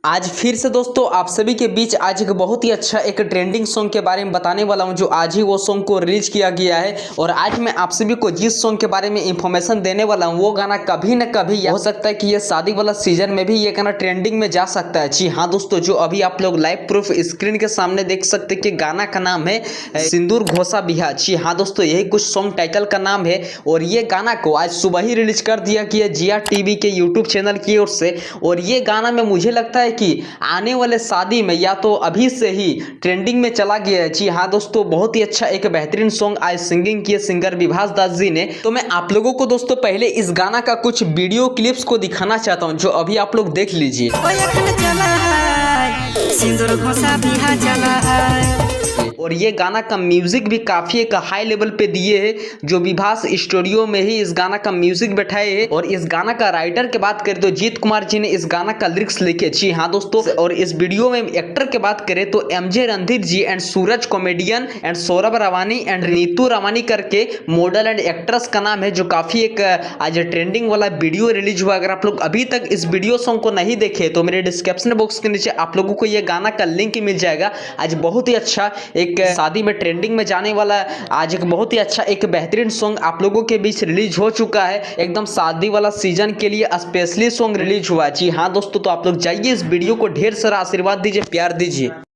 आज फिर से दोस्तों आप सभी के बीच आज एक बहुत ही अच्छा एक ट्रेंडिंग सॉन्ग के बारे में बताने वाला हूं, जो आज ही वो सॉन्ग को रिलीज किया गया है। और आज मैं आप सभी को जिस सॉन्ग के बारे में इंफॉर्मेशन देने वाला हूं वो गाना कभी न कभी हो सकता है कि ये शादी वाला सीजन में भी ये गाना ट्रेंडिंग में जा सकता है। जी हाँ दोस्तों, जो अभी आप लोग लाइव प्रूफ स्क्रीन के सामने देख सकते हैं कि गाना का नाम है सिंदूर घोषा बिहा। जी हाँ दोस्तों, यही कुछ सॉन्ग टाइटल का नाम है। और ये गाना को आज सुबह ही रिलीज कर दिया गया जिया टीवी के यूट्यूब चैनल की ओर से। और ये गाना में मुझे लगता है कि आने वाले शादी में या तो अभी से ही ट्रेंडिंग में चला गया है। जी हाँ दोस्तों, बहुत ही अच्छा एक बेहतरीन सॉन्ग आज सिंगिंग किए सिंगर विभास दास जी ने। तो मैं आप लोगों को दोस्तों पहले इस गाना का कुछ वीडियो क्लिप्स को दिखाना चाहता हूं, जो अभी आप लोग देख लीजिए। और ये गाना का म्यूजिक भी काफी एक हाई लेवल पे दिए है, जो विभास स्टूडियो में ही इस गाना का म्यूजिक बैठाए है। और इस गाना का राइटर के बात करें तो जीत कुमार जी ने इस गाना का लिरिक्स लिखे। जी हाँ दोस्तों, और इस वीडियो में एक्टर के बात करें तो MJ Randhir ji and Suraj comedian and Saurabh Rawani and Neetu Rawani करके मॉडल एंड एक्ट्रेस का नाम है, जो काफी एक आज ट्रेंडिंग वाला वीडियो रिलीज हुआ। अगर आप लोग अभी तक इस वीडियो सॉन्ग को नहीं देखे तो मेरे डिस्क्रिप्शन बॉक्स के नीचे आप लोगों को ये गाना का लिंक मिल जाएगा। आज बहुत ही अच्छा एक शादी में ट्रेंडिंग में जाने वाला आज एक बहुत ही अच्छा एक बेहतरीन सॉन्ग आप लोगों के बीच रिलीज हो चुका है। एकदम शादी वाला सीजन के लिए स्पेशली सॉन्ग रिलीज हुआ। जी हाँ दोस्तों, तो आप लोग जाइए इस वीडियो को ढेर सारा आशीर्वाद दीजिए, प्यार दीजिए।